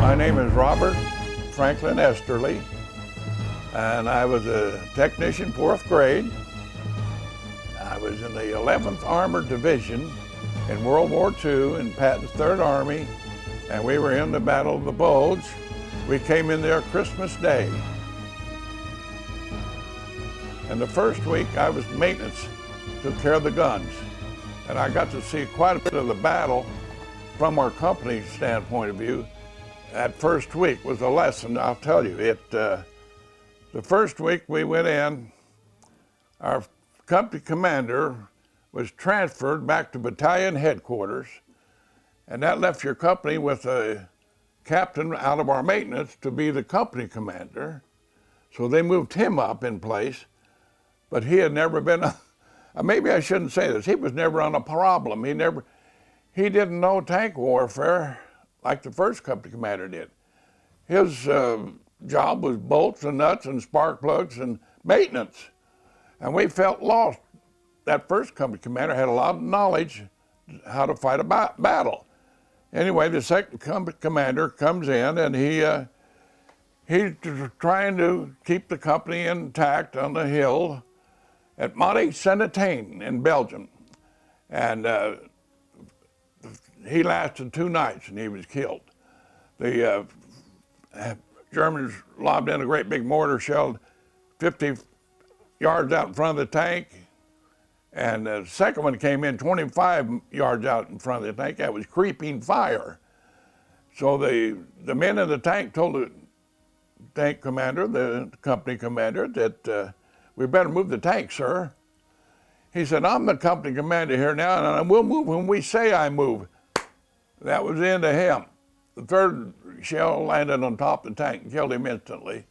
My name is Robert Franklin Esterley, and I was a technician, 4th grade. I was in the 11th Armored Division in World War II in Patton's 3rd Army, and we were in the Battle of the Bulge. We came in there Christmas Day. And the first week I was maintenance, took care of the guns. And I got to see quite a bit of the battle from our company's standpoint of view. That first week was a lesson, I'll tell you. The first week we went in, our company commander was transferred back to battalion headquarters, and that left your company with a captain out of our maintenance to be the company commander. So they moved him up in place, but he had never been, maybe I shouldn't say this, he was never on a problem. He didn't know tank warfare like the first company commander did. His job was bolts and nuts and spark plugs and maintenance. And we felt lost. That first company commander had a lot of knowledge how to fight a battle. Anyway, the second company commander comes in, and he's trying to keep the company intact on the hill at Mathausen in Belgium. And he lasted 2 nights and he was killed. The Germans lobbed in a great big mortar shell 50 yards out in front of the tank, and the second one came in 25 yards out in front of the tank. That was creeping fire. So the men in the tank told the tank commander, the company commander, that we better move the tank, sir. He said, I'm the company commander here now, and we'll move when we say I move. That was the end of him. The third shell landed on top of the tank and killed him instantly,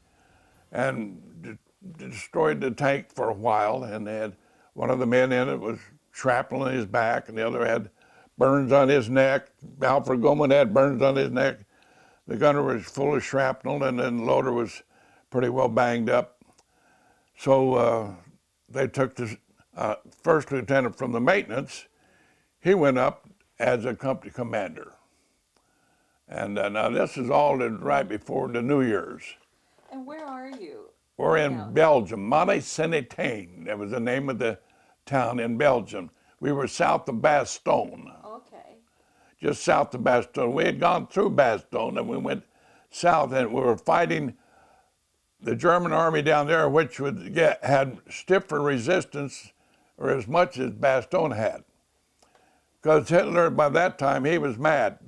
and destroyed the tank for a while. And they had one of the men in it was shrapnel in his back, and the other had burns on his neck. Alfred Goman had burns on his neck. The gunner was full of shrapnel, and then the loader was pretty well banged up. So they took the first lieutenant from the maintenance. He went up as a company commander. And now this is all right before the New Year's. And where are you? We're in Belgium, Mathausen. That was the name of the town in Belgium. We were south of Bastogne. Okay. Just south of Bastogne. We had gone through Bastogne and we went south, and we were fighting the German army down there, which had stiffer resistance, or as much as Bastogne had. Because Hitler, by that time, he was mad.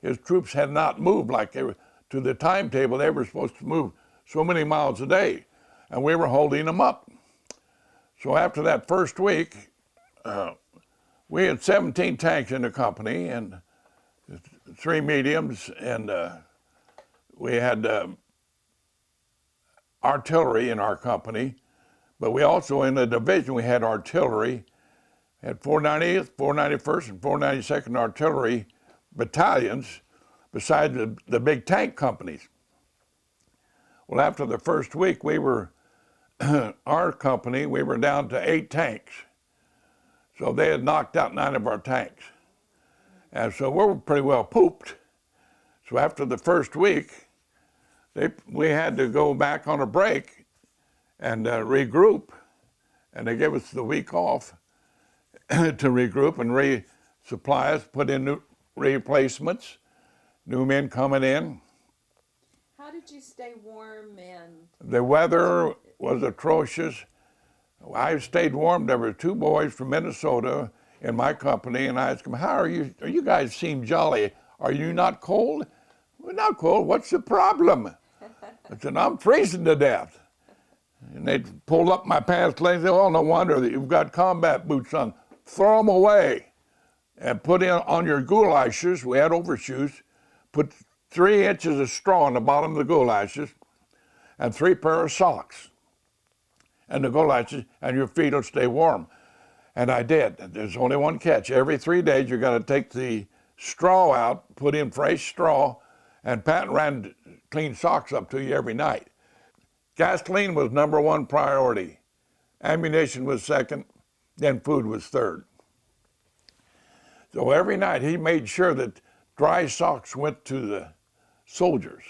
His troops had not moved like they were to the timetable. They were supposed to move so many miles a day, and we were holding them up. So after that first week, we had 17 tanks in the company and 3 mediums, and we had artillery in our company, but we also, in the division, we had artillery. Had 490th, 491st, and 492nd Artillery battalions, besides the big tank companies. Well, after the first week, we were, our company, we were down to 8 tanks. So they had knocked out 9 of our tanks. And so we were pretty well pooped. So after the first week, we had to go back on a break and regroup, and they gave us the week off to regroup and resupply us, put in new replacements, new men coming in. How did you stay warm? And the weather was atrocious. I stayed warm. There were 2 boys from Minnesota in my company, and I asked them, how are you? You guys seem jolly. Are you not cold? We're not cold. What's the problem? I said, I'm freezing to death. And they pulled up my pants legs. They said, oh, no wonder that you've got combat boots on. Throw them away and put in on your goulashes. We had overshoes. Put 3 inches of straw on the bottom of the goulashes and 3 pair of socks. And the goulashes, and your feet will stay warm. And I did. There's only one catch. Every 3 days, you're going to take the straw out, put in fresh straw, and Patton ran clean socks up to you every night. Gasoline was #1 priority. Ammunition was second. Then food was third. So every night he made sure that dry socks went to soldiers.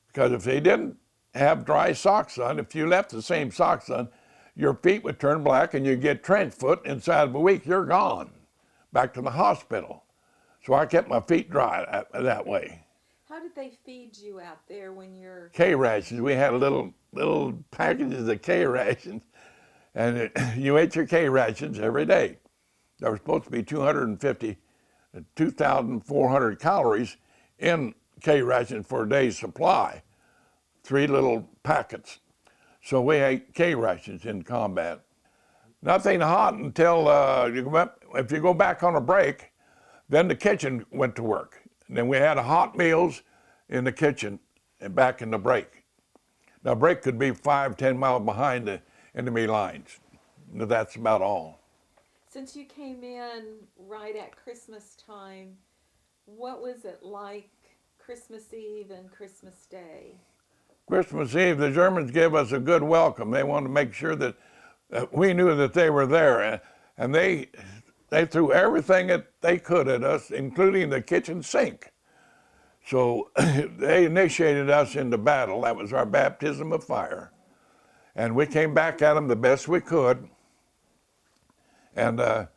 Because if they didn't have dry socks on, if you left the same socks on, your feet would turn black and you'd get trench foot. Inside of a week, you're gone, back to the hospital. So I kept my feet dry that way. How did they feed you out there when you're... K rations. We had little packages of K rations, and you ate your K rations every day. There was supposed to be 250, 2,400 calories in K rations for a day's supply, 3 little packets. So we ate K rations in combat. Nothing hot until if you go back on a break, then the kitchen went to work. And then we had hot meals in the kitchen and back in the break. Now, break could be 5-10 miles behind the enemy lines. That's about all. Since you came in right at Christmas time, what was it like Christmas Eve and Christmas Day? Christmas Eve, the Germans gave us a good welcome. They wanted to make sure that we knew that they were there. And they threw everything that they could at us, including the kitchen sink. So they initiated us into battle. That was our baptism of fire. And we came back at them the best we could. And the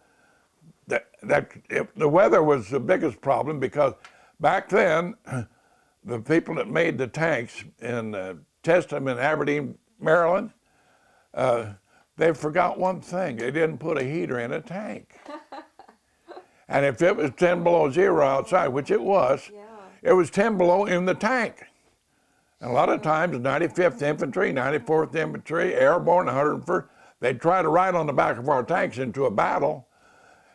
weather was the biggest problem, because back then, the people that made the tanks in tested them in Aberdeen, Maryland, they forgot one thing. They didn't put a heater in a tank. And if it was 10 below zero outside, which it was, Yeah. it was 10 below in the tank. And a lot of times, 95th Infantry, 94th Infantry, Airborne, 101st, they'd try to ride on the back of our tanks into a battle,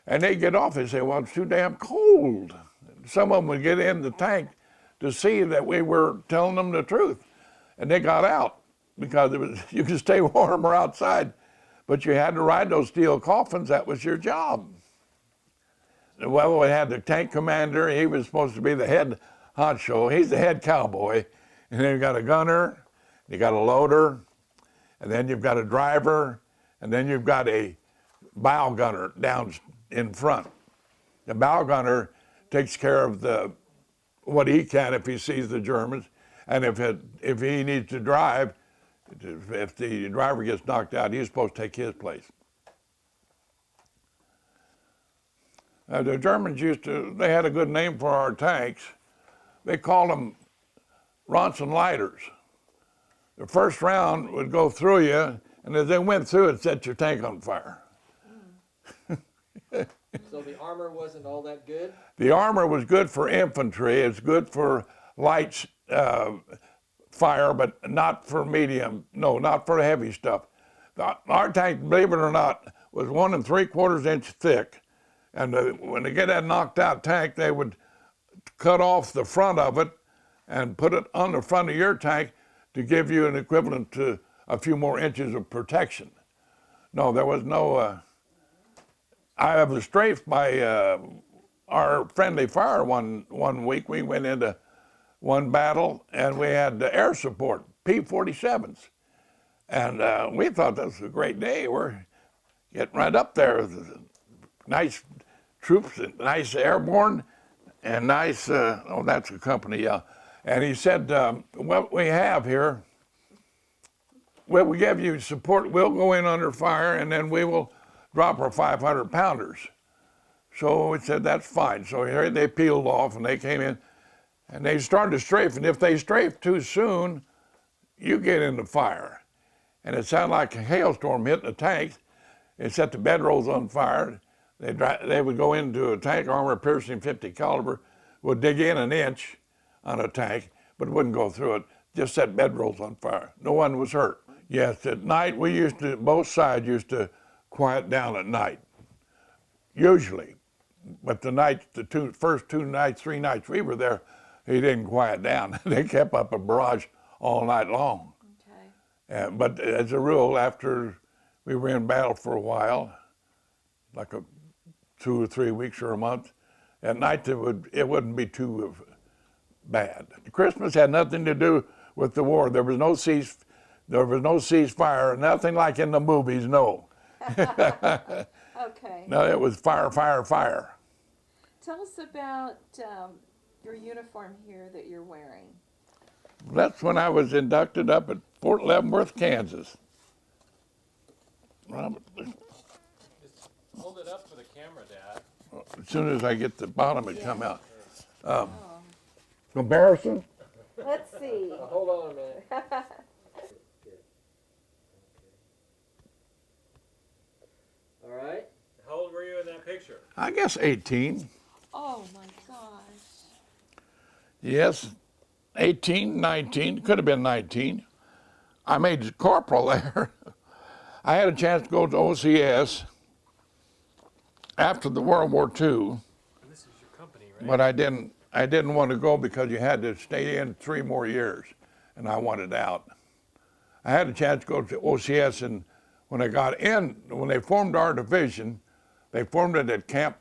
and they'd get off. They'd say, well, it's too damn cold. Some of them would get in the tank to see that we were telling them the truth. And they got out, because you could stay warmer outside, but you had to ride those steel coffins. That was your job. Well, we had the tank commander. He was supposed to be the head honcho. He's the head cowboy. And then you've got a gunner, you got a loader, and then you've got a driver, and then you've got a bow gunner down in front. The bow gunner takes care of what he can if he sees the Germans, and if he needs to drive, if the driver gets knocked out, he's supposed to take his place. The Germans they had a good name for our tanks. They called them Ronson lighters. The first round would go through you, and as they went through it, set your tank on fire. So the armor wasn't all that good? The armor was good for infantry. It's good for light fire, but not for medium. No, not for heavy stuff. Our tank, believe it or not, was 1 3/4 inch thick. And when they get that knocked out tank, they would cut off the front of it and put it on the front of your tank to give you an equivalent to a few more inches of protection. No, there was no, I was strafed by our friendly fire one week. We went into one battle, and we had air support, P-47s. And we thought this was a great day. We're getting right up there. Nice troops, nice airborne, and nice, that's a company, yeah. And he said, what we have here, well, we give you support, we'll go in under fire, and then we will drop our 500 pounders. So we said, that's fine. So here they peeled off, and they came in, and they started to strafe, and if they strafe too soon, you get into fire. And it sounded like a hailstorm hitting the tanks. It set the bedrolls on fire. They would go into a tank armor piercing 50 caliber, would dig in an inch on a tank, but wouldn't go through it, just set bedrolls on fire. No one was hurt. Yes, at night both sides used to quiet down at night, usually. But the first 2 nights, 3 nights we were there, he didn't quiet down. They kept up a barrage all night long. Okay. But as a rule, after we were in battle for a while, like 2 or 3 weeks or a month, at night it wouldn't be too bad. Christmas had nothing to do with the war. There was no ceasefire, nothing like in the movies, no. Okay. No, it was fire, fire, fire. Tell us about your uniform here that you're wearing? That's when I was inducted up at Fort Leavenworth, Kansas. Just hold it up for the camera, Dad. As soon as I get the bottom, it Yeah. come out. Oh. Comparison? Let's see. Hold on a minute. All right. How old were you in that picture? I guess 18. Oh my gosh. Yes, 18, 19, could have been 19. I made corporal there. I had a chance to go to OCS after the World War II, And this is your company, right? but I didn't want to go because you had to stay in 3 more years, and I wanted out. I had a chance to go to OCS, and when I got in, when they formed our division, they formed it at Camp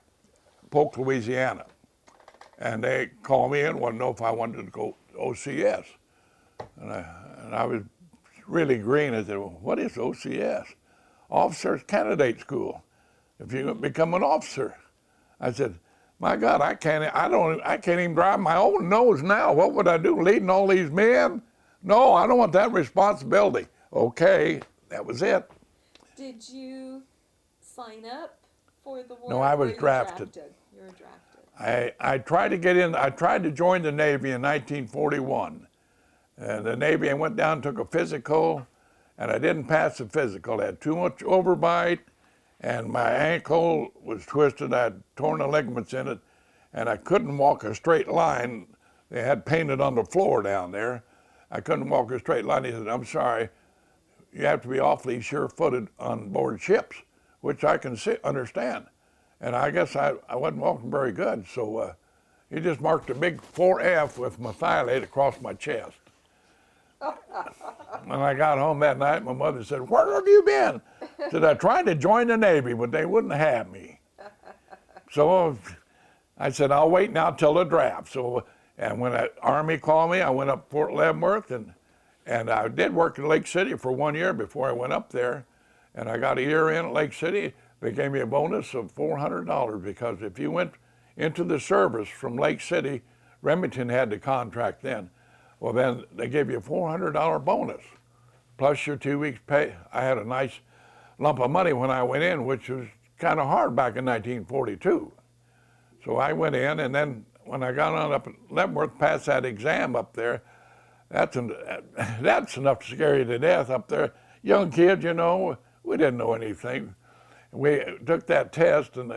Polk, Louisiana. And they called me in, wanted to know if I wanted to go to OCS. And I was really green. I said, well, what is OCS? Officers Candidate School. If you become an officer. I said, my God, I can't even drive my own nose now. What would I do, leading all these men? No, I don't want that responsibility. Okay, that was it. Did you sign up for the war? No, I or was were you drafted. You were drafted. I tried to get in, I tried to join the Navy in 1941. And the Navy, I went down and took a physical, and I didn't pass the physical. I had too much overbite, and my ankle was twisted. I had torn the ligaments in it, and I couldn't walk a straight line. They had painted on the floor down there. I couldn't walk a straight line. He said, I'm sorry, you have to be awfully sure-footed on board ships, which I can understand. And I guess I wasn't walking very good, so he just marked a big 4F with methylate across my chest. When I got home that night, my mother said, where have you been? I said, I tried to join the Navy, but they wouldn't have me. So I said, I'll wait now till the draft. So, and when the Army called me, I went up Fort Leavenworth, and I did work in Lake City for 1 year before I went up there. And I got a year in at Lake City. They gave me a bonus of $400 because if you went into the service from Lake City, Remington had the contract then. Well, then they gave you a $400 bonus plus your 2 weeks pay. I had a nice lump of money when I went in, which was kind of hard back in 1942. So I went in, and then when I got on up at Leavenworth, passed that exam up there, that's enough to scare you to death up there. Young kids, you know, we didn't know anything. We took that test, and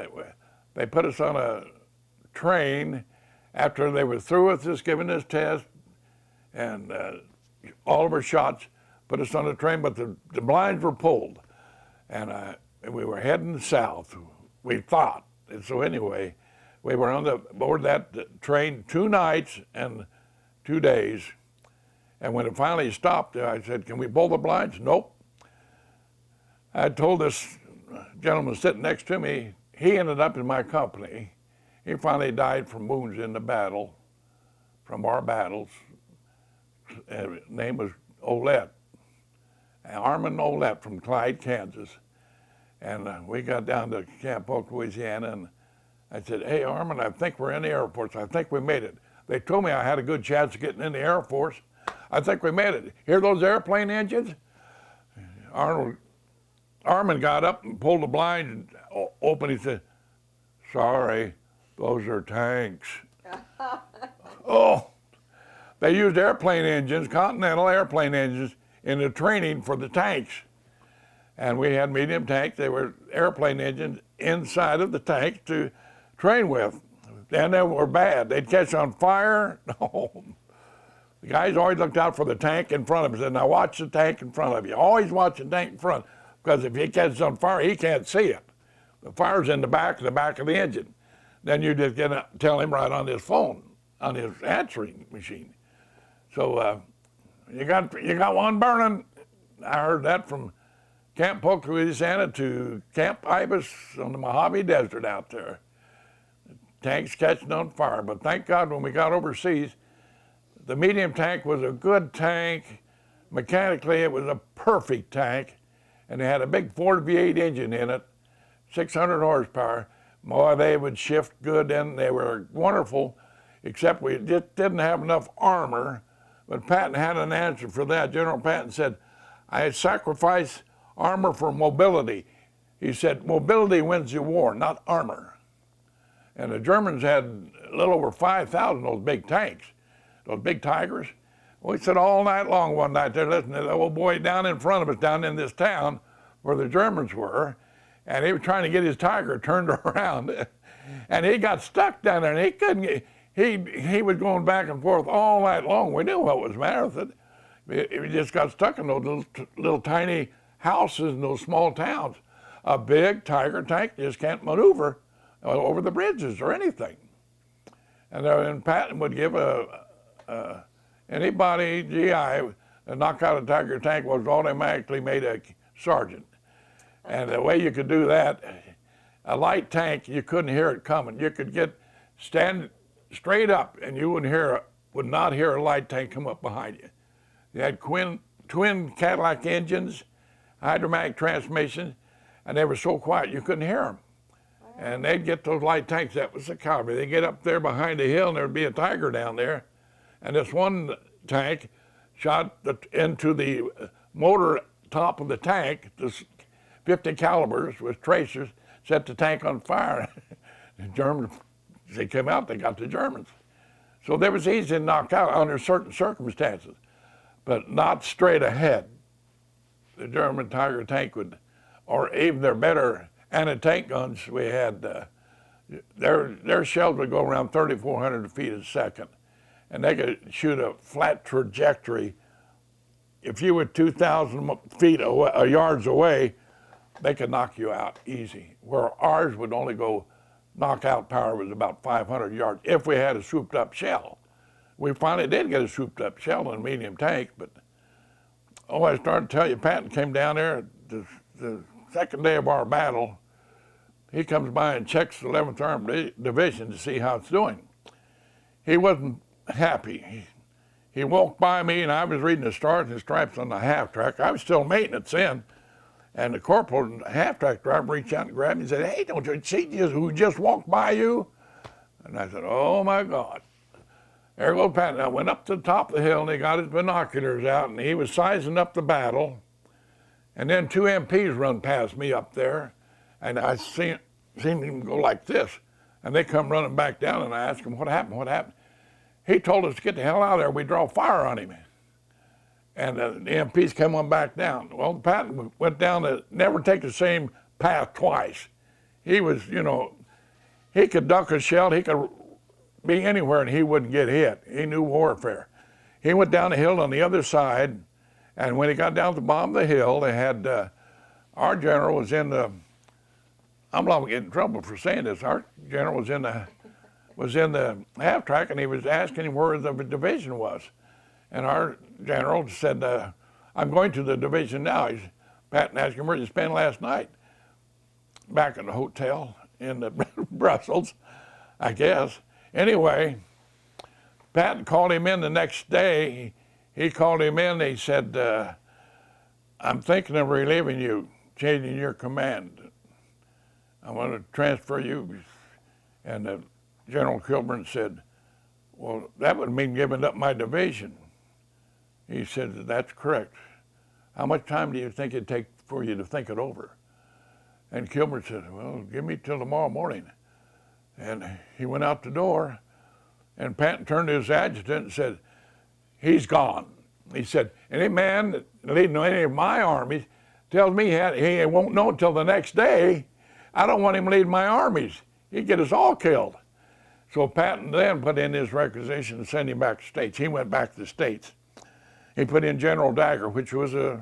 they put us on a train after they were through with us giving this test, and all of our shots put us on a train, but the blinds were pulled, and we were heading south, we thought. And so anyway, we were on board that train 2 nights and 2 days, and when it finally stopped, I said, can we pull the blinds? Nope. I told this gentleman sitting next to me, he ended up in my company. He finally died from wounds in the battle, from our battles. His name was Olette, Armand Olette from Clyde, Kansas. And we got down to Camp Polk, Louisiana, and I said, hey, Armand, I think we're in the Air Force. I think we made it. They told me I had a good chance of getting in the Air Force. I think we made it. Hear those airplane engines? Armand got up and pulled the blind open. He said, sorry, those are tanks. Oh, they used airplane engines, Continental airplane engines, in the training for the tanks. And we had medium tanks. They were airplane engines inside of the tank to train with. And they were bad. They'd catch on fire. No. The guys always looked out for the tank in front of them. Said, now watch the tank in front of you. Always watch the tank in front. Because if he catches on fire, he can't see it. The fire's in the back of the engine. Then you just tell him right on his phone, on his answering machine. So you got one burning. I heard that from Camp Polk, Louisiana to Camp Ibis on the Mojave Desert out there. Tanks catching on fire. But thank God when we got overseas, the medium tank was a good tank. Mechanically, it was a perfect tank. And they had a big Ford V8 engine in it, 600 horsepower. Boy, they would shift good, and they were wonderful except we just didn't have enough armor. But Patton had an answer for that. General Patton said, I sacrifice armor for mobility. He said, mobility wins the war, not armor. And the Germans had a little over 5,000 of those big tanks, those big Tigers. We sat all night long one night there listening to the old boy down in front of us, down in this town where the Germans were, and he was trying to get his Tiger turned around. And he got stuck down there, and he couldn't get, he was going back and forth all night long. We knew what was the matter with it. He just got stuck in those little tiny houses in those small towns. A big Tiger tank just can't maneuver over the bridges or anything. And then Patton would give anybody GI that knocked out a Tiger tank was automatically made a sergeant. And the way you could do that, a light tank, you couldn't hear it coming. You could stand straight up and you would not hear a light tank come up behind you. You had twin Cadillac engines, hydromatic transmission, and they were so quiet you couldn't hear them. And they'd get those light tanks, that was the cavalry. They'd get up there behind the hill and there'd be a Tiger down there. And this one tank shot into the motor top of the tank, this 50 calibers with tracers, set the tank on fire. The Germans, they came out, they got the Germans. So they was easy to knock out under certain circumstances, but not straight ahead. The German Tiger tank would, or even their better anti-tank guns we had, their shells would go around 3,400 feet a second, and they could shoot a flat trajectory. If you were 2,000 feet away, yards away, they could knock you out easy. Where ours would only go, knockout power was about 500 yards if we had a souped up shell. We finally did get a souped up shell in a medium tank, but I started to tell you, Patton came down there the second day of our battle. He comes by and checks the 11th Armored Division to see how it's doing. He wasn't happy. He walked by me and I was reading the Stars and Stripes on the half track. I was still maintenance in. And the corporal, the half-track driver, reached out and grabbed me and said, hey, don't you see who just walked by you? And I said, oh, my God. There goes Patton. I went up to the top of the hill, and he got his binoculars out, and he was sizing up the battle. And then two MPs run past me up there, and I seen him go like this. And they come running back down, and I asked him, what happened, what happened? He told us to get the hell out of there. We draw fire on him. And the MPs came on back down. Well, Patton went down to never take the same path twice. He was, he could duck a shell, he could be anywhere and he wouldn't get hit. He knew warfare. He went down the hill on the other side, and when he got down to the bottom of the hill, they had, our general was in the, I'm not getting in trouble for saying this, our general was in the half track, and he was asking him where the division was. And our general said, I'm going to the division now. Patton asked him, where did you spend last night? Back in the hotel in Brussels, I guess. Anyway, Patton called him in the next day. He called him in, he said, I'm thinking of relieving you, changing your command. I want to transfer you. And General Kilburn said, well, that would mean giving up my division. He said, that's correct. How much time do you think it'd take for you to think it over? And Kilburn said, well, give me till tomorrow morning. And he went out the door, and Patton turned to his adjutant and said, he's gone. He said, any man leading any of my armies tells me he won't know until the next day. I don't want him leading my armies. He'd get us all killed. So Patton then put in his requisition to send him back to the States. He went back to the States. He put in General Dagger, which was the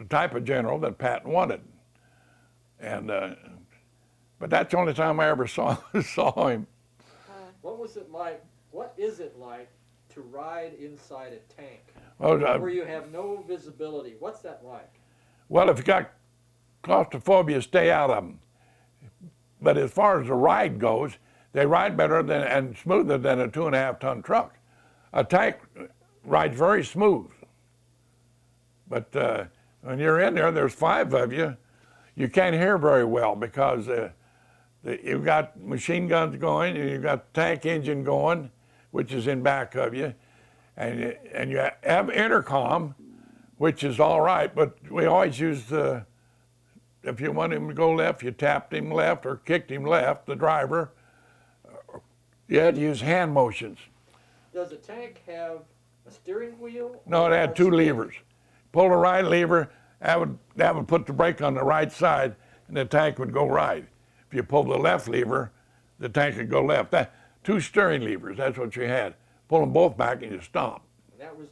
type of general that Patton wanted. And, but that's the only time I ever saw him. What was it like, what is it like to ride inside a tank Well, where you have no visibility? What's that like? Well, if you got claustrophobia, stay out of them. But as far as the ride goes, they ride better than and smoother than a 2.5-ton truck. A tank rides very smooth. But when you're in there, there's 5 of you. You can't hear very well because the You've got machine guns going, and you've got the tank engine going, which is in back of you, and you have intercom, which is all right, but we always use if you want him to go left, you tapped him left or kicked him left, the driver. You had to use hand motions. Does a tank have a steering wheel? No, it or had a two stick? levers. Pull the right lever, that would put the brake on the right side, and the tank would go right. If you pull the left lever, the tank would go left. Two steering levers, that's what you had. Pull them both back and you stop. And that was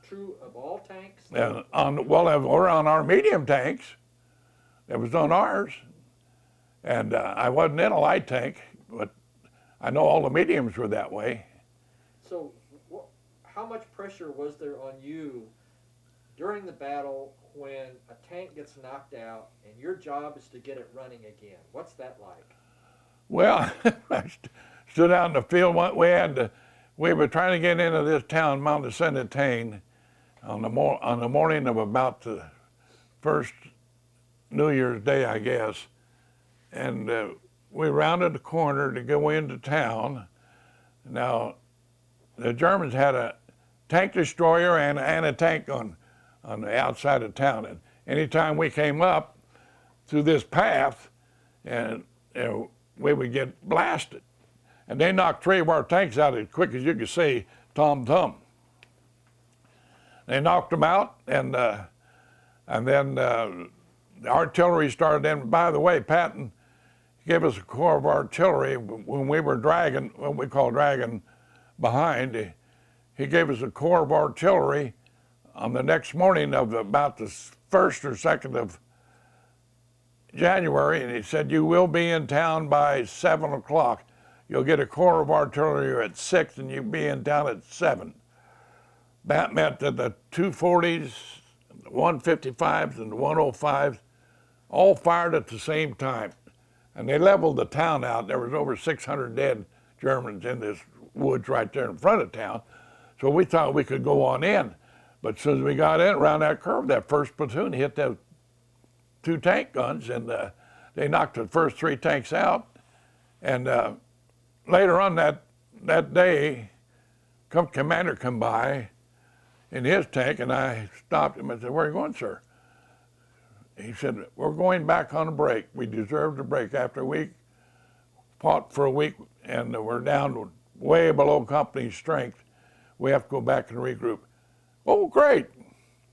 true of all tanks? And or on our medium tanks, it was on ours. And I wasn't in a light tank, but I know all the mediums were that way. So how much pressure was there on you during the battle when a tank gets knocked out and your job is to get it running again? What's that like? Well, I stood out in the field. We were trying to get into this town, Mount Saint-Étienne, on the morning of about the first New Year's Day, I guess. And we rounded the corner to go into town. Now, the Germans had a tank destroyer and a tank on the outside of town. And anytime we came up through this path, and we would get blasted. And they knocked 3 of our tanks out as quick as you could see, Tom Thumb. They knocked them out, and then the artillery started in. By the way, Patton gave us a corps of artillery when we were dragging, what we call dragging behind. He gave us a corps of artillery on the next morning of about the 1st or 2nd of January, and he said, you will be in town by 7 o'clock. You'll get a corps of artillery at 6 and you'll be in town at 7. That meant that the 240s, the 155s, and the 105s all fired at the same time. And they leveled the town out. There was over 600 dead Germans in this woods right there in front of town. So we thought we could go on in. But as soon as we got in around that curve, that first platoon hit those 2 tank guns, and they knocked the first 3 tanks out. And later on that day, commander come by in his tank, and I stopped him and said, where are you going, sir? He said, we're going back on a break. We deserved a break. After a week, fought for a week, and we're down way below company strength. We have to go back and regroup. Oh, great.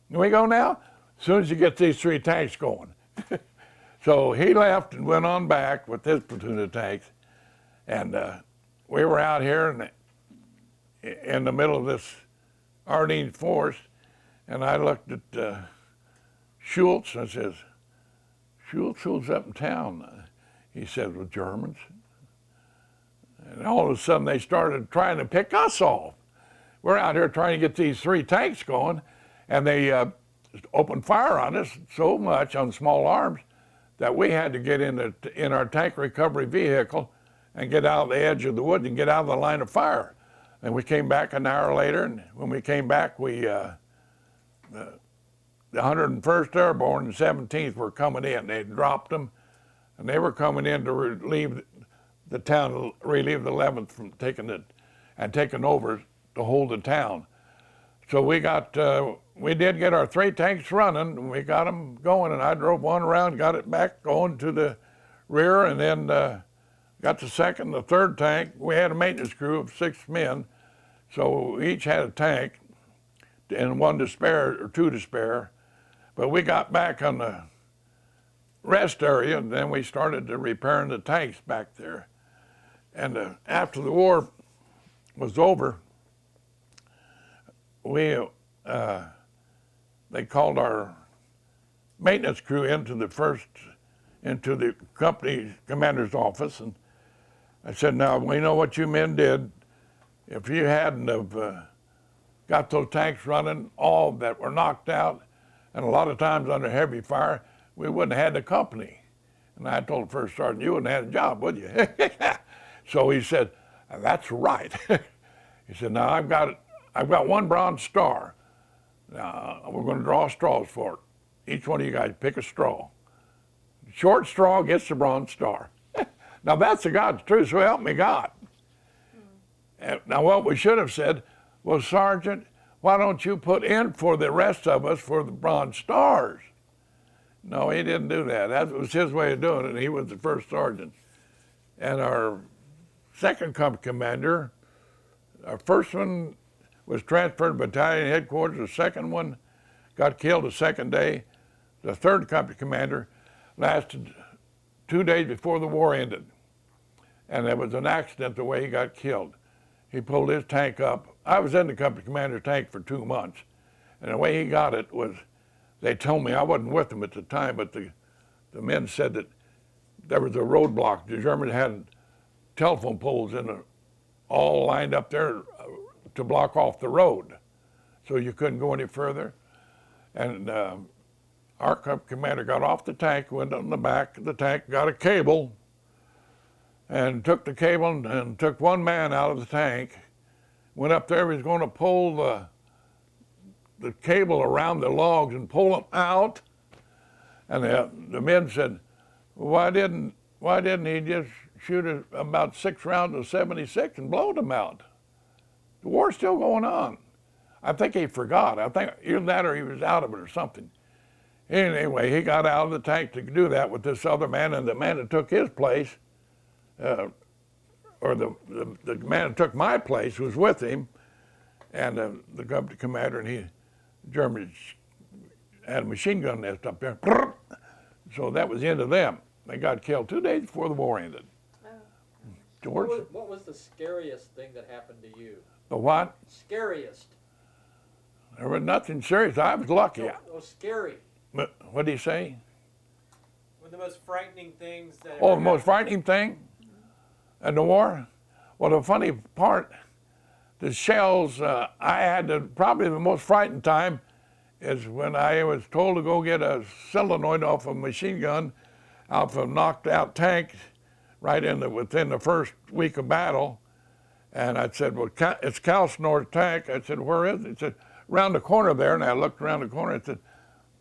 Can we go now? As soon as you get these 3 tanks going. So he left and went on back with his platoon of tanks. And we were out here in the middle of this Ardennes forest, and I looked at Schultz, and I says, Schultz, who's up in town? He said, well, Germans. And all of a sudden they started trying to pick us off. We're out here trying to get these 3 tanks going, and they opened fire on us so much on small arms that we had to get in our tank recovery vehicle and get out of the edge of the woods and get out of the line of fire. And we came back an hour later, and when we came back, the 101st Airborne and 17th were coming in. They dropped them, and they were coming in to relieve the town, relieve the 11th from taking over to hold the town. So we did get our 3 tanks running, and we got them going, and I drove one around, got it back going to the rear, and then got the 2nd, the 3rd tank. We had a maintenance crew of 6 men, so each had a tank and 1 to spare, or 2 to spare. But we got back on the rest area, and then we started to repairing the tanks back there. And after the war was over, they called our maintenance crew into the company commander's office, and I said, now, we know what you men did. If you hadn't have got those tanks running, all that were knocked out, and a lot of times under heavy fire, we wouldn't have had the company. And I told the first sergeant, you wouldn't have had a job, would you? So he said, that's right. He said, now I've got 1 Bronze Star. Now we're going to draw straws for it. Each one of you guys pick a straw. Short straw gets the Bronze Star. Now that's the God's truth, so help me God. And now what we should have said was, Sergeant, why don't you put in for the rest of us for the Bronze Stars? No, he didn't do that. That was his way of doing it. He was the first sergeant. And our second company commander, our first one was transferred to battalion headquarters. The second one got killed the second day. The third company commander lasted 2 days before the war ended. And there was an accident the way he got killed. He pulled his tank up. I was in the company commander's tank for 2 months. And the way he got it was, they told me, I wasn't with them at the time, but the men said that there was a roadblock. The Germans had telephone poles all lined up there to block off the road, so you couldn't go any further. And our company commander got off the tank, went on the back of the tank, got a cable, and took the cable and took one man out of the tank, went up there, he was going to pull the cable around the logs and pull them out. And the men said, why didn't he just shoot about 6 rounds of 76 and blow them out? The war's still going on. I think he forgot. I think either that or he was out of it or something. Anyway, he got out of the tank to do that with this other man, and the man that took his place, or the man that took my place was with him, and the company commander, and the Germans had a machine gun nest up there. So that was the end of them. They got killed 2 days before the war ended. Oh. George? What was the scariest thing that happened to you? The what? Scariest. There was nothing serious. I was lucky. No, scary. But what did he say? One of the most frightening things that. Oh, ever the most happened. frightening thing in the war? Well, the funny part, the shells, I had probably the most frightened time is when I was told to go get a solenoid off a machine gun out of a knocked out tank right within the first week of battle. And I said, well, it's Calcinor's tank. I said, where is it? He said, around the corner there. And I looked around the corner and said,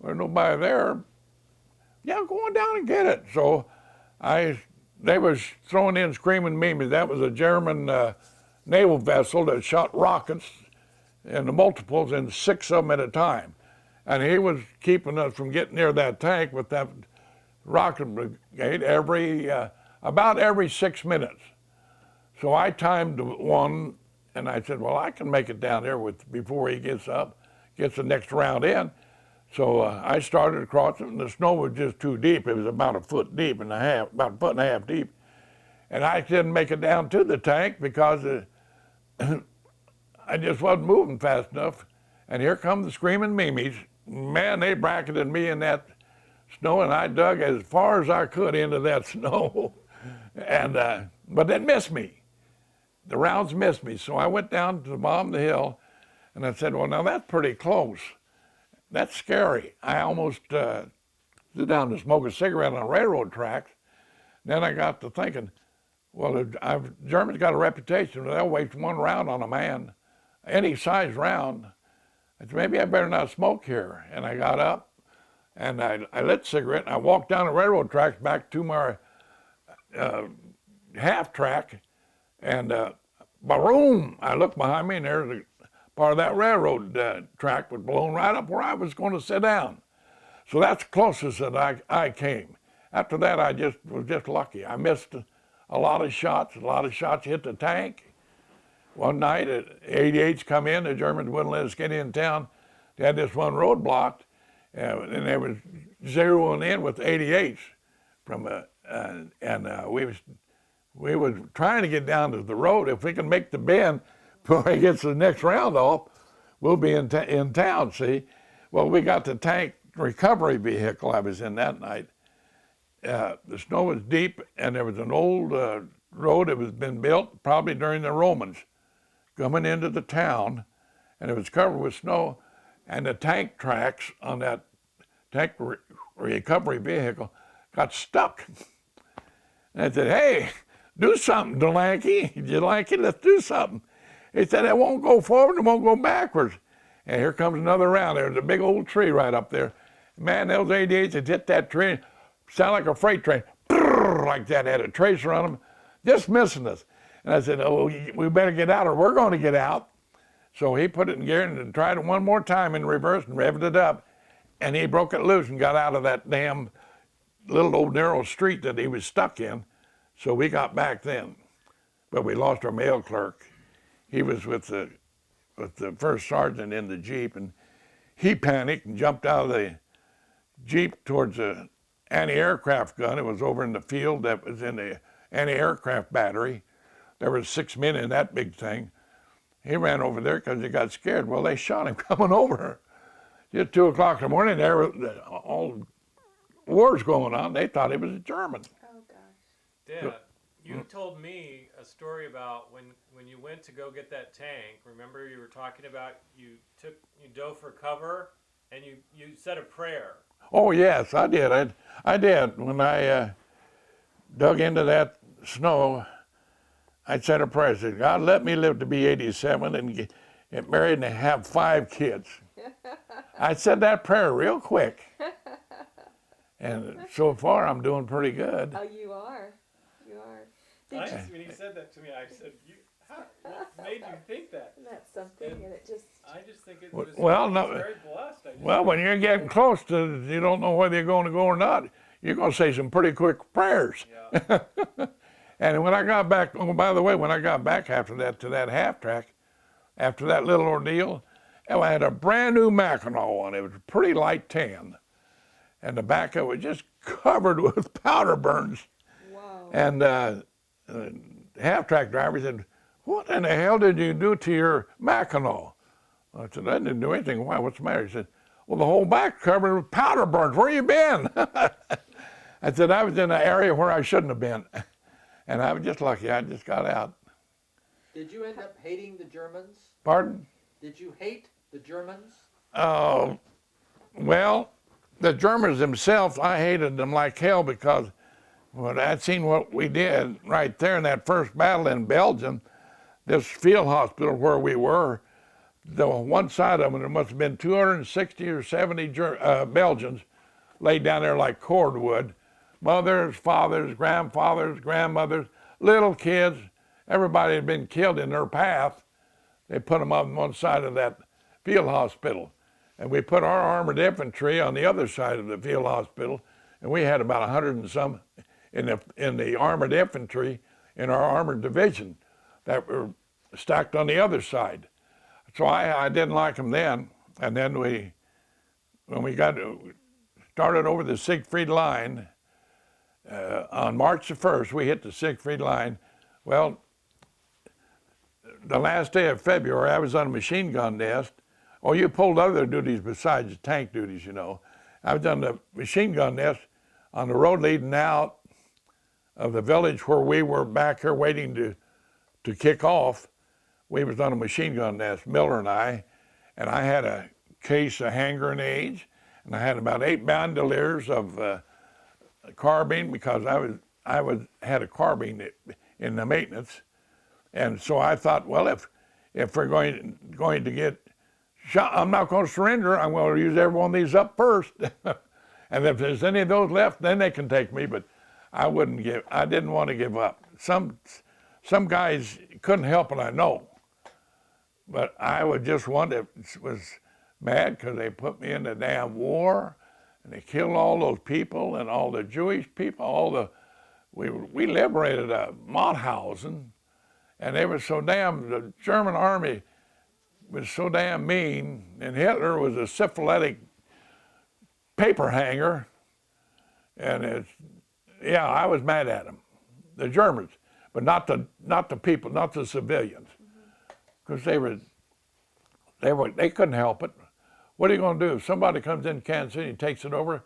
there's nobody there. Yeah, I'm going down and get it. So they was throwing in screaming memes. That was a German naval vessel that shot rockets in the multiples and 6 of them at a time. And he was keeping us from getting near that tank with that rocket brigade about every 6 minutes. So I timed one, and I said, well, I can make it down there before he gets the next round in. So I started across it, and the snow was just too deep. It was about 1.5 foot deep, about 1.5 foot deep. And I didn't make it down to the tank because I just wasn't moving fast enough. And here come the screaming memes. Man, they bracketed me in that snow, and I dug as far as I could into that snow. And but it missed me. The rounds missed me. So I went down to the bottom of the hill, and I said, well, now that's pretty close. That's scary. I almost sit down to smoke a cigarette on railroad tracks. Then I got to thinking, well, Germans got a reputation. They'll waste 1 round on a man, any size round. I said, maybe I better not smoke here. And I got up, and I lit a cigarette, and I walked down the railroad tracks back to my half track, and boom! I looked behind me, and there's part of that railroad track was blown right up where I was going to sit down. So that's the closest that I came. After that, I was just lucky. I missed a lot of shots. A lot of shots hit the tank. One night, 88s come in. The Germans wouldn't let us get in town. They had this one road blocked, and they was zeroing in with 88s from we was trying to get down to the road. If we can make the bend before he gets the next round off, we'll be in town, see? Well, we got the tank recovery vehicle I was in that night. The snow was deep, and there was an old road that was been built probably during the Romans coming into the town, and it was covered with snow, and the tank tracks on that tank recovery vehicle got stuck. And I said, hey, do something, Delanky. Delanky, let's do something. He said, it won't go forward, it won't go backwards. And here comes another round. There's a big old tree right up there. Man, those 88s had hit that tree, sound like a freight train. like that, had a tracer on them, just missing us. And I said, oh, we better get out or we're going to get out. So he put it in gear and tried it one more time in reverse and revved it up. And he broke it loose and got out of that damn little old narrow street that he was stuck in. So we got back then. But we lost our mail clerk. He was with the first sergeant in the Jeep, and he panicked and jumped out of the Jeep towards the anti-aircraft gun. It was over in the field that was in the anti-aircraft battery. There was 6 men in that big thing. He ran over there because he got scared. Well, they shot him coming over. Just 2 o'clock in the morning, there was all wars going on. They thought he was a German. Oh gosh. Dad, you told me a story about when you went to go get that tank. Remember you were talking about you dove for cover and you said a prayer. Oh yes, I did. I did. When I dug into that snow, I said a prayer. I said, God, let me live to be 87 and get married and have 5 kids. I said that prayer real quick. And so far, I'm doing pretty good. Oh, you are. You are. When he said that to me, I said, what made you think that? That's something, and it just. I just think it was Well, no, very blessed. well, when you're getting close to, you don't know whether you're going to go or not, you're going to say some pretty quick prayers. Yeah. And when I got back, oh, by the way, when I got back after that to that half track, after that little ordeal, I had a brand new Mackinac on. It was a pretty light tan. And the back of it was just covered with powder burns. Wow. And the half-track driver said, what in the hell did you do to your Mackinac? I said, I didn't do anything. Why, what's the matter? He said, well, the whole back covered with powder burns. Where you been? I said, I was in an area where I shouldn't have been. And I was just lucky. I just got out. Did you end up hating the Germans? Pardon? Did you hate the Germans? Well, the Germans themselves, I hated them like hell because when I'd seen what we did right there in that first battle in Belgium, this field hospital where we were, the one side of it, there must have been 260 or 70 Belgians laid down there like cordwood. Mothers, fathers, grandfathers, grandmothers, little kids, everybody had been killed in their path. They put them on one side of that field hospital. And we put our armored infantry on the other side of the field hospital, and we had about 100 and some in the armored infantry in our armored division that were stacked on the other side. So I didn't like them then. And then when we started over the Siegfried Line, on March the 1st, we hit the Siegfried Line. Well, the last day of February, I was on a machine gun nest. Oh, you pulled other duties besides the tank duties, you know. I was on the machine gun nest on the road leading out of the village where we were back here waiting to kick off. We was on a machine gun nest, Miller and I had a case of hand grenades, and I had about 8 bandoliers of carbine because I had a carbine in the maintenance, and so I thought, well, if we're going to get shot, I'm not going to surrender. I'm going to use every one of these up first, and if there's any of those left, then they can take me. But I didn't want to give up. Some guys couldn't help it, I know, but I was just one that was mad because they put me in the damn war. And they killed all those people and all the Jewish people, we liberated Mathausen, and they were so the German army was so damn mean, and Hitler was a syphilitic paper hanger, and I was mad at them, the Germans, but not the people, not the civilians, because they couldn't help it. What are you going to do if somebody comes in Kansas City and takes it over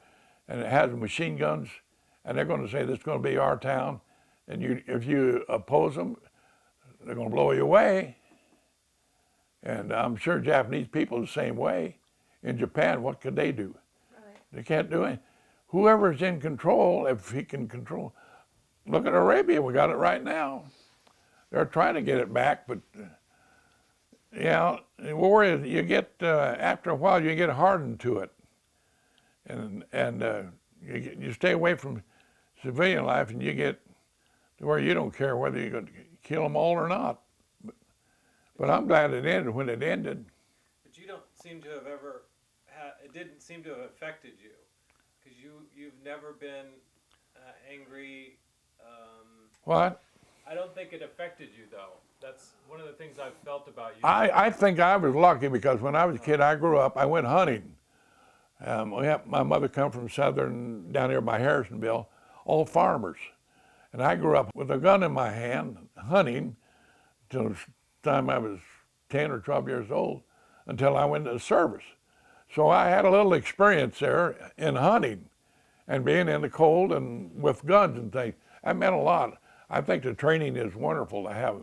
and it has machine guns and they're going to say this is going to be our town, and if you oppose them, they're going to blow you away. And I'm sure Japanese people are the same way. In Japan, what could they do? Right. They can't do it. Whoever's in control, if he can control, look at Arabia, we got it right now. They're trying to get it back, but yeah, war is, you get, after a while, you get hardened to it. And you stay away from civilian life, and you get to where you don't care whether you're going to kill them all or not. But I'm glad it ended when it ended. But you don't seem to have ever it didn't seem to have affected you, because you've never been angry. What? I don't think it affected you, though. That's one of the things I've felt about you. I think I was lucky because when I was a kid, I grew up, I went hunting. My mother come from southern, down here by Harrisonville, all farmers. And I grew up with a gun in my hand, hunting, till the time I was 10 or 12 years old, until I went to the service. So I had a little experience there in hunting and being in the cold and with guns and things. That meant a lot. I think the training is wonderful to have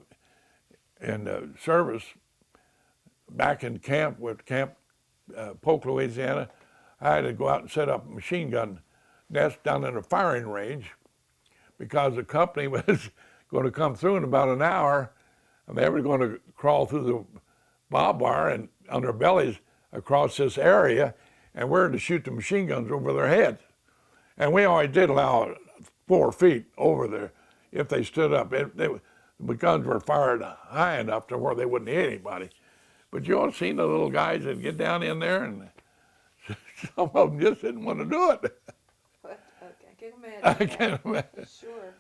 in the service. Back in camp with Camp Polk, Louisiana, I had to go out and set up a machine gun nest down in a firing range because the company was going to come through in about an hour, and they were going to crawl through the barbed wire and on their bellies across this area, and we're to shoot the machine guns over their heads. And we always did allow 4 feet over there if they stood up. The guns were fired high enough to where they wouldn't hit anybody. But you all seen the little guys that get down in there, and some of them just didn't want to do it. What? Okay, I can imagine. I that. can't imagine. Sure.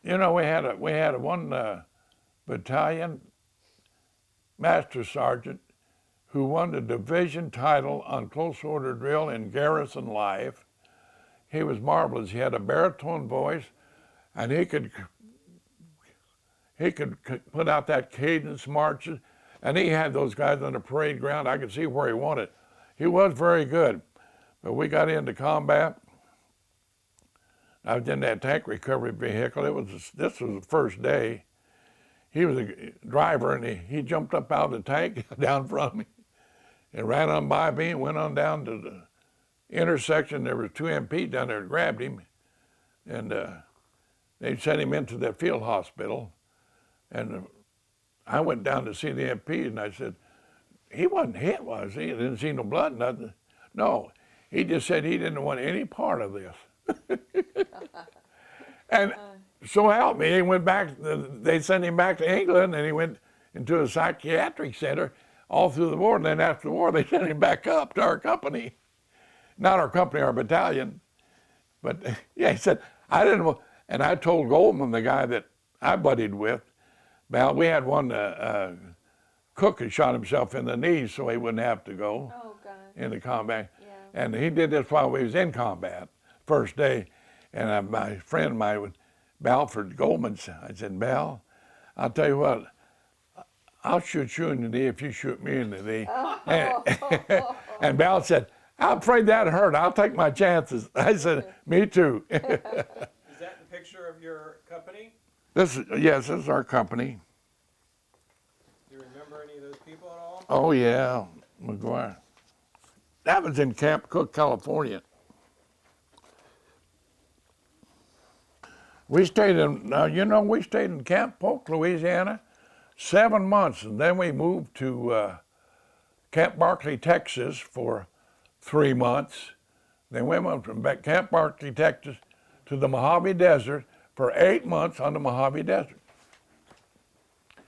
You know, we had one battalion master sergeant who won the division title on close order drill in garrison life. He was marvelous. He had a baritone voice, and he could put out that cadence marches, and he had those guys on the parade ground. I could see where he wanted. He was very good, but we got into combat. I was in that tank recovery vehicle. This was the first day. He was a driver, and he jumped up out of the tank down from me and ran on by me and went on down to the intersection. There were 2 MPs down there that grabbed him, and they sent him into the field hospital. And I went down to see the MP, and I said, he wasn't hit, was he? I didn't see no blood, nothing. No, he just said he didn't want any part of this. And so help me, he went back, they sent him back to England, and he went into a psychiatric center all through the war. And then after the war, they sent him back up to our company. Not our company, our battalion. But yeah, he said, I didn't want, and I told Goldman, the guy that I buddied with, well, we had one cook who shot himself in the knees so he wouldn't have to go into combat. Yeah. And he did this while we was in combat, first day. And my friend, Balford Goldman, I said, Bal, I'll tell you what, I'll shoot you in the knee if you shoot me in the knee. And Bal said, I'm afraid that hurt. I'll take my chances. I said, me too. Is that the picture of your company? Yes, this is our company. Do you remember any of those people at all? Oh, yeah, McGuire. That was in Camp Cook, California. We stayed in Camp Polk, Louisiana, 7 months, and then we moved to Camp Barkley, Texas for 3 months. Then we went from Camp Barkley, Texas to the Mojave Desert for 8 months on the Mojave Desert.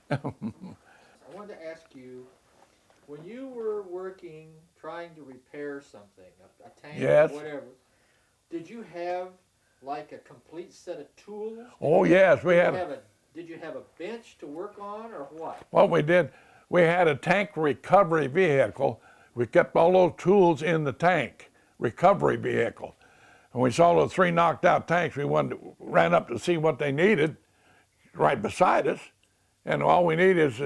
I wanted to ask you, when you were working, trying to repair something, a tank Yes. or whatever, did you have like a complete set of tools? Oh, yes, we had. Did you have a bench to work on, or what? What we did, we had a tank recovery vehicle. We kept all those tools in the tank recovery vehicle. And we saw those 3 knocked out tanks. We ran up to see what they needed right beside us. And all we need is,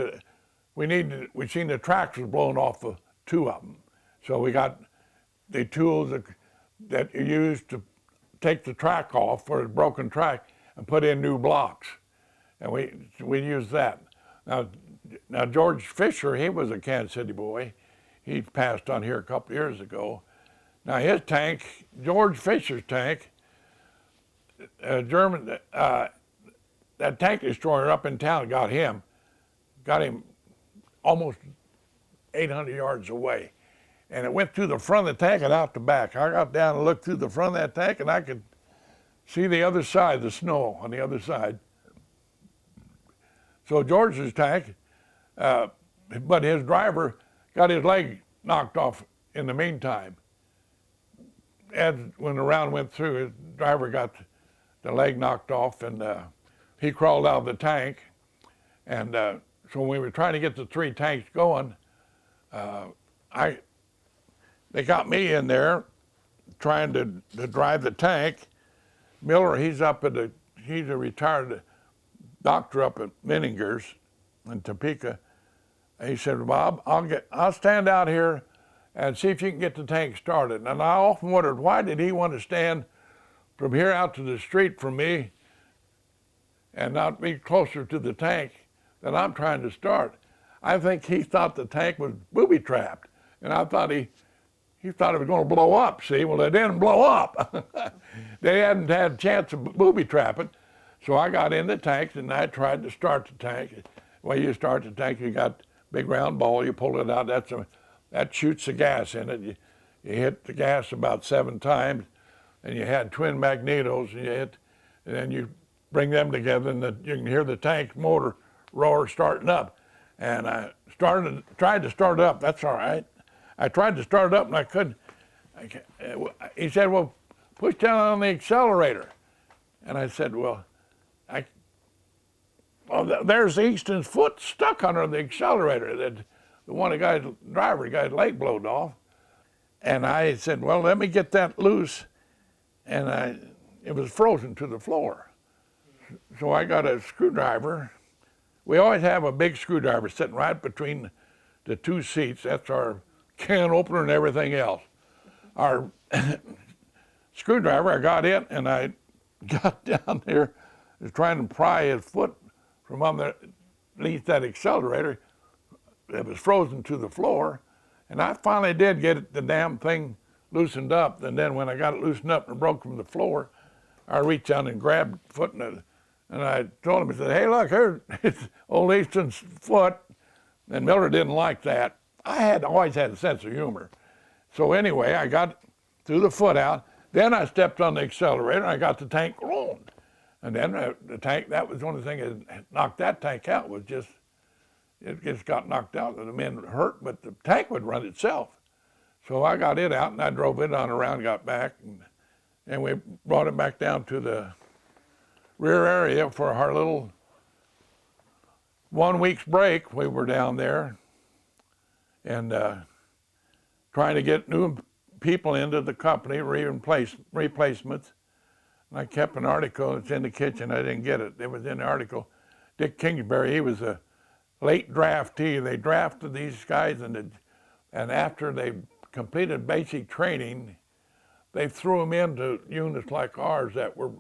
we seen the tracks was blown off of 2 of them. So we got the tools that you use to take the track off for a broken track and put in new blocks. And we used that. Now George Fisher, he was a Kansas City boy. He passed on here a couple years ago. Now his tank, George Fisher's tank, that tank destroyer up in town got him almost 800 yards away. And it went through the front of the tank and out the back. I got down and looked through the front of that tank, and I could see the other side, the snow on the other side. So George's tank, but his driver got his leg knocked off in the meantime. As when the round went through, his driver got the leg knocked off, and he crawled out of the tank. And so when we were trying to get the 3 tanks going, they got me in there trying to drive the tank. Miller, he's a retired doctor up at Menninger's in Topeka. And he said, Bob, I'll stand out here and see if you can get the tank started. And I often wondered, why did he want to stand from here out to the street from me and not be closer to the tank that I'm trying to start? I think he thought the tank was booby-trapped. And I thought he thought it was going to blow up, see? Well, it didn't blow up. They hadn't had a chance of booby-trapping. So I got in the tank, and I tried to start the tank. The way you start the tank, you got a big round ball, you pull it out, that shoots the gas in it. You hit the gas about 7 times, and you had twin magnetos, and then you bring them together, and you can hear the tank motor roar starting up. And I tried to start it up, that's all right. I tried to start it up, and I couldn't. He said, well, push down on the accelerator. And I said, well, there's Easton's foot stuck under the accelerator. The driver guy's leg blowed off. And I said, well, let me get that loose. And it was frozen to the floor. So I got a screwdriver. We always have a big screwdriver sitting right between the 2 seats. That's our can opener and everything else. Our screwdriver, I got it, and I got down there, was trying to pry his foot from underneath that accelerator. It was frozen to the floor, and I finally did get the damn thing loosened up. And then when I got it loosened up and broke from the floor, I reached down and grabbed the foot, and I told him, I said, hey, look, here's old Easton's foot. And Miller didn't like that. I had always had a sense of humor. So anyway, I got threw the foot out. Then I stepped on the accelerator, and I got the tank rolling. And then the tank, that was one of the things that knocked that tank out, was just, it just got knocked out. The men hurt, but the tank would run itself. So I got it out, and I drove it on around, got back, and we brought it back down to the rear area for our little 1 week's break. We were down there and trying to get new people into the company, replacements. And I kept an article, it's in the kitchen, I didn't get it. It was in the article. Dick Kingsbury, he was a late draftee. They drafted these guys, and after they completed basic training, they threw them into units like ours that were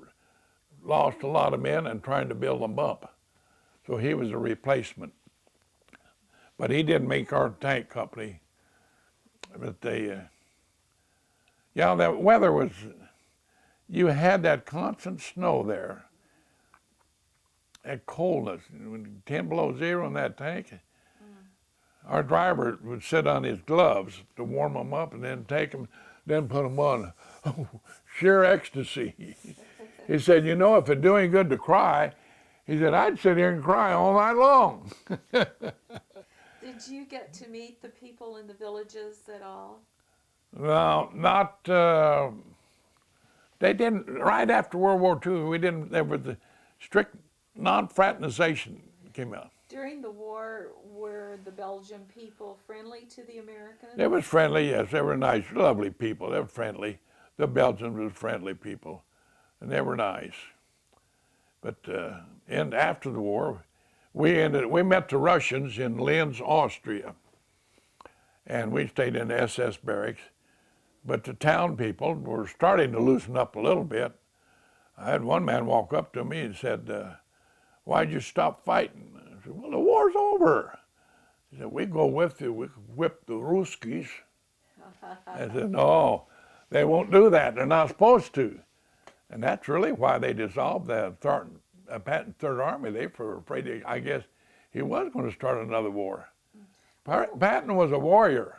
lost a lot of men and trying to build them up. So he was a replacement. But he didn't make our tank company. But the weather was, you had that constant snow there, that coldness. When 10 below zero in that tank, our driver would sit on his gloves to warm them up and then take them, then put them on. Oh, sheer ecstasy. He said, you know, if it's doing good to cry, he said, I'd sit here and cry all night long. Did you get to meet the people in the villages at all? No, not, they didn't, right after World War II, we didn't, there was a strict non-fraternization came out. During the war, were the Belgian people friendly to the Americans? They was friendly, yes, they were nice, lovely people, they were friendly. The Belgians were friendly people, and they were nice. But and after the war, we met the Russians in Linz, Austria, and we stayed in the SS barracks. But the town people were starting to loosen up a little bit. I had one man walk up to me and said, why'd you stop fighting? I said, well, the war's over. He said, we go with you, we whip the Ruskies. I said, no, they won't do that, they're not supposed to. And that's really why they dissolved the Patton Third Army. They were afraid, I guess, he was going to start another war. Patton was a warrior.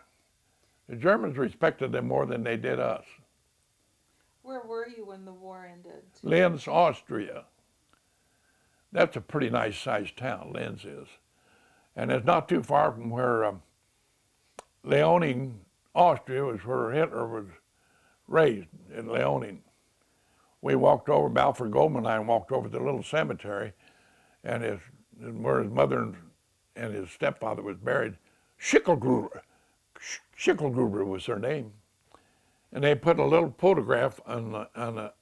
The Germans respected him more than they did us. Where were you when the war ended? Linz, Austria. That's a pretty nice sized town, Linz is. And it's not too far from where Leoning, Austria was where Hitler was raised, in Leoning. We walked over, Balfour Goldman and I walked over to the little cemetery, and where his mother and his stepfather was buried. Schicklgruber was their name. And they put a little photograph in a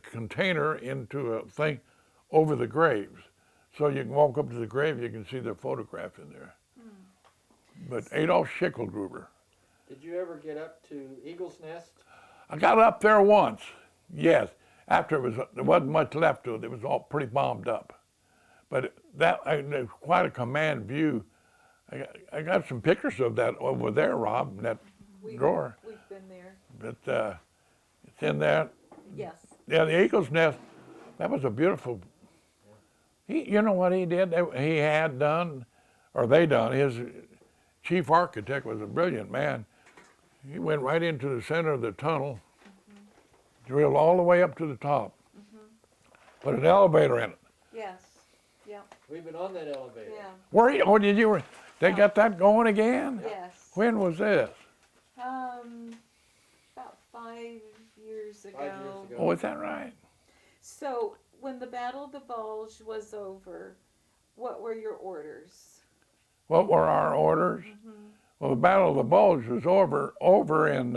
container into a thing over the graves. So you can walk up to the grave, you can see their photograph in there. But Adolf Schicklgruber. Did you ever get up to Eagle's Nest? I got up there once, yes. After there wasn't much left to it. It was all pretty bombed up. But there's quite a command view. I got some pictures of that over there, Rob, in that drawer. We've been there. But it's in there. Yes. Yeah, the Eagle's Nest, that was a beautiful, you know what he did? He had done, or they done, his chief architect was a brilliant man. He went right into the center of the tunnel, drilled all the way up to the top, put an elevator in it. Yes. Yeah. We've been on that elevator. Yeah. Did you, they got that going again? Yes. When was this? About 5 years ago. 5 years ago. Oh, is that right? So when the Battle of the Bulge was over, what were your orders? What were our orders? Well, the Battle of the Bulge was over in,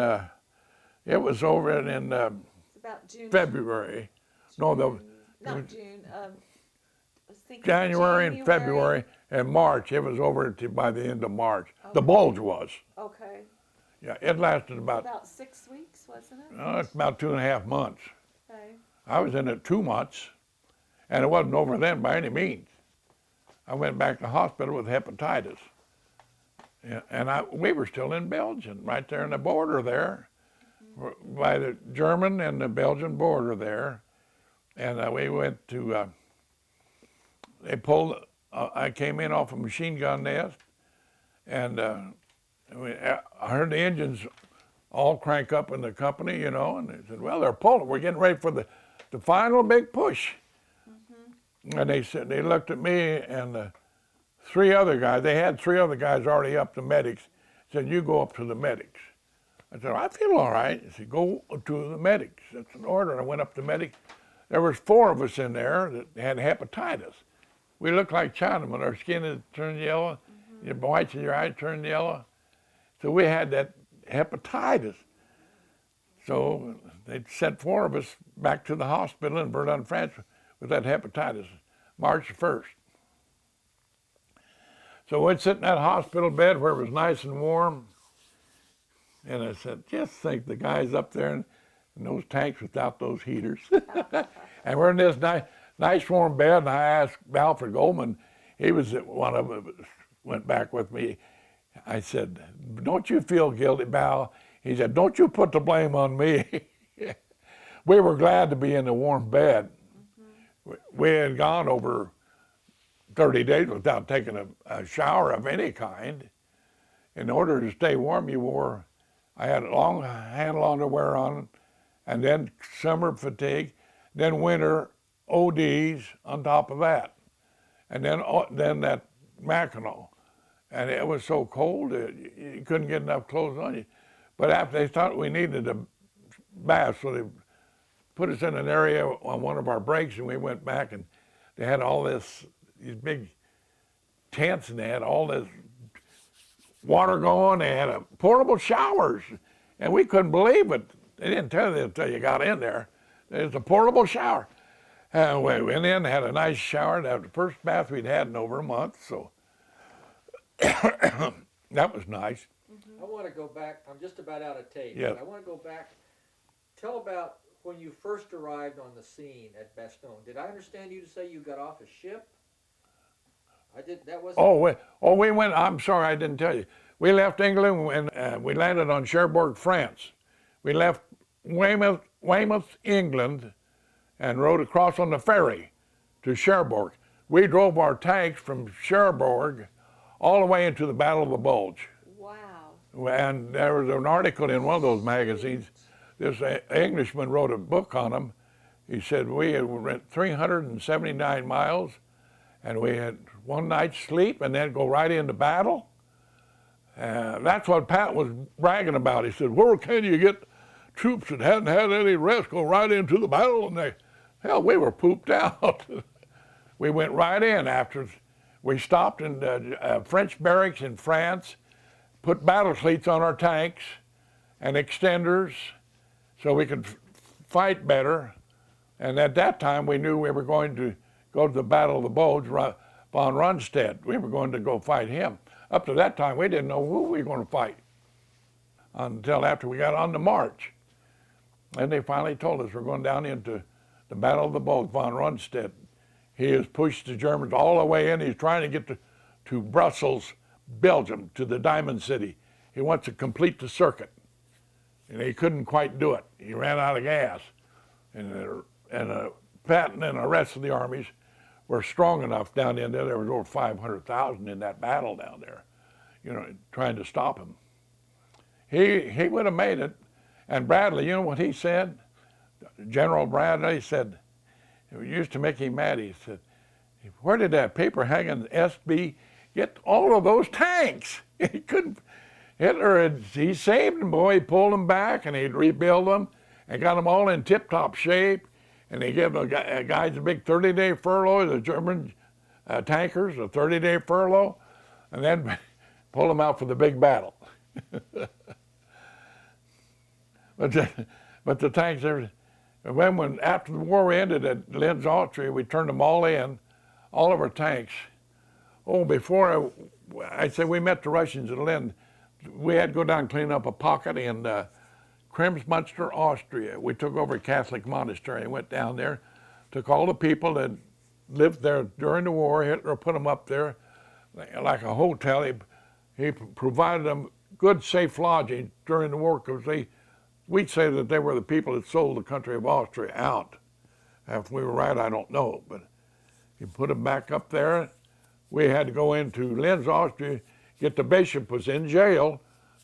it was over in It's about June. February. No, Not June. I was thinking January and February and March. It was over by the end of March. The Okay. Bulge was. Okay. Yeah, it lasted about 6 weeks, wasn't it? it's about 2.5 months. Okay. I was in it 2 months, and it wasn't over then by any means. I went back to hospital with hepatitis, and we were still in Belgium, right there on the border there, by the German and the Belgian border there, and we went to. They pulled. I came in off a machine gun nest, and I heard the engines all crank up in the company, you know, and they said, well, they're pulling. We're getting ready for the final big push. And they said, they looked at me and 3 other guys, they had 3 other guys already up, the medics, said, you go up to the medics. I said, I feel all right. He said, go to the medics. That's an order. And I went up to the medics. There was 4 of us in there that had hepatitis. We looked like Chinamen. Our skin had turned yellow. Your whites of your eyes turned yellow. So we had that hepatitis. So they sent 4 of us back to the hospital in Verdun, France with that hepatitis, March 1st. So we'd sit in that hospital bed where it was nice and warm. And I said, just think the guys up there in those tanks without those heaters. And we're in this nice warm bed, and I asked Balfour Goldman, he was one of them, went back with me. I said, don't you feel guilty, Bal? He said, don't you put the blame on me. We were glad to be in the warm bed. We had gone over 30 days without taking a shower of any kind. In order to stay warm, I had long handle underwear on, and then summer fatigue, then winter ODs on top of that, and then that Mackinac. And it was so cold, you couldn't get enough clothes on you. But after they thought we needed a bath, so they put us in an area on one of our breaks, and we went back, and they had all these big tents, and they had all this water going. They had portable showers, and we couldn't believe it. They didn't tell you until you got in there. There's a portable shower. And we went in, had a nice shower. That was the first bath we'd had in over a month, so that was nice. I want to go back. I'm just about out of tape. Yeah. I want to go back. Tell about when you first arrived on the scene at Bastogne. Did I understand you to say you got off a ship? I did. That wasn't. We went. I'm sorry, I didn't tell you. We left England and we landed on Cherbourg, France. We left Weymouth, England, and rode across on the ferry to Cherbourg. We drove our tanks from Cherbourg all the way into the Battle of the Bulge. Wow. And there was an article in one of those magazines. this Englishman wrote a book on them. He said we had went 379 miles, and we had one night's sleep and then go right into battle. That's what Pat was bragging about. He said, where can you get troops that hadn't had any rest go right into the battle? And we were pooped out. We went right in after we stopped in French barracks in France, put battle cleats on our tanks and extenders so we could fight better. And at that time, we knew we were going to go to the Battle of the Bulge, von Rundstedt. We were going to go fight him. Up to that time, we didn't know who we were going to fight until after we got on the march. And they finally told us we're going down into the Battle of the Bulge, von Rundstedt. He has pushed the Germans all the way in. He's trying to get to Brussels, Belgium, to the Diamond City. He wants to complete the circuit. And he couldn't quite do it. He ran out of gas. And Patton and the rest of the armies were strong enough down in there. There was over 500,000 in that battle down there, trying to stop him. He would have made it. And Bradley, you know what he said? General Bradley said, it used to make him mad. He said, where did that paper hanging SB get all of those tanks? He couldn't. He saved them, boy. He pulled them back and he'd rebuild them and got them all in tip-top shape. And they gave the guys a big 30-day furlough, the German tankers, a 30-day furlough, and then pull them out for the big battle. But the tanks, when after the war ended at Linz, Austria, we turned them all in, all of our tanks. Oh, before I said we met the Russians at Linz, we had to go down and clean up a pocket in Kremsmünster, Austria. We took over a Catholic monastery and went down there, took all the people that lived there during the war. Hitler put them up there like a hotel. He provided them good, safe lodging during the war because we'd say that they were the people that sold the country of Austria out. If we were right, I don't know, but he put them back up there. We had to go into Linz, Austria, get the bishop was in jail,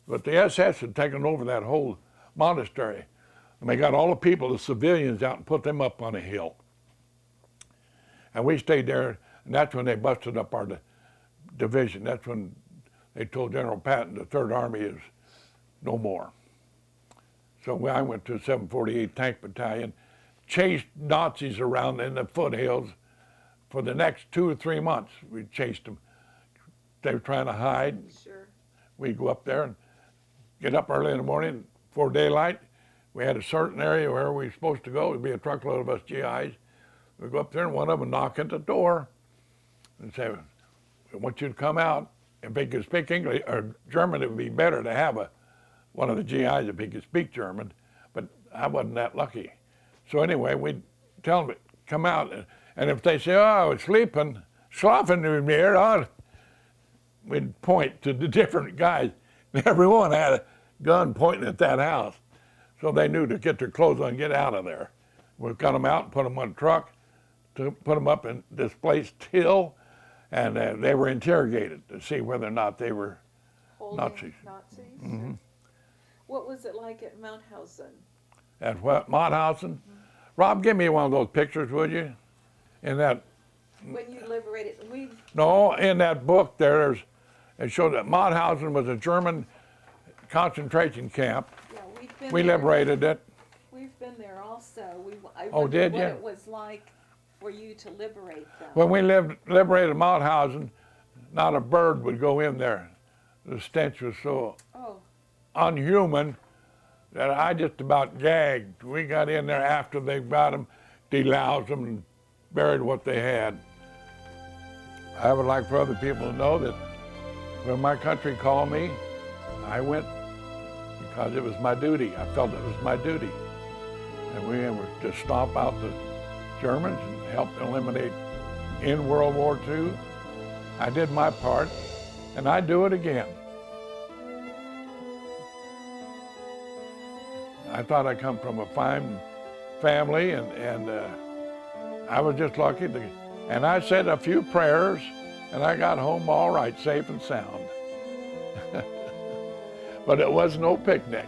but the SS had taken over that whole monastery. And they got all the people, the civilians out and put them up on a hill. And we stayed there, and that's when they busted up our division. That's when they told General Patton the 3rd Army is no more. So I went to 748 Tank Battalion, chased Nazis around in the foothills for the next 2 or 3 months. We chased them. They were trying to hide. Sure. We'd go up there and get up early in the morning before daylight. We had a certain area where we were supposed to go. There'd be a truckload of us GIs. We'd go up there and one of them would knock at the door and say, I want you to come out. If they could speak English or German, it would be better to have one of the GIs if he could speak German, but I wasn't that lucky. So anyway, we'd tell them, come out. And if they say, oh, I was sleeping, schlafen in here, we'd point to the different guys. Everyone had a gun pointing at that house. So they knew to get their clothes on and get out of there. We got them out and put them on a truck, to put them up in this place till, and they were interrogated to see whether or not they were Nazis. Mm-hmm. What was it like at Mathausen? At what, Mathausen? Mm-hmm. Rob, give me one of those pictures, would you? In that. When you liberated, No, in that book there, it showed that Mathausen was a German concentration camp. Yeah, we've been we there. liberated it. We've been there also. I Oh, wondered did what you? it was like for you to liberate them. When we liberated Mathausen, not a bird would go in there. The stench was so unhuman that I just about gagged. We got in there after they got them, deloused them, and buried what they had. I would like for other people to know that when my country called me, I went because it was my duty. I felt it was my duty. And we were to stomp out the Germans and help eliminate in World War II. I did my part, and I'd do it again. I thought I come from a fine family, and I was just lucky. And I said a few prayers, and I got home all right, safe and sound. But it was no picnic.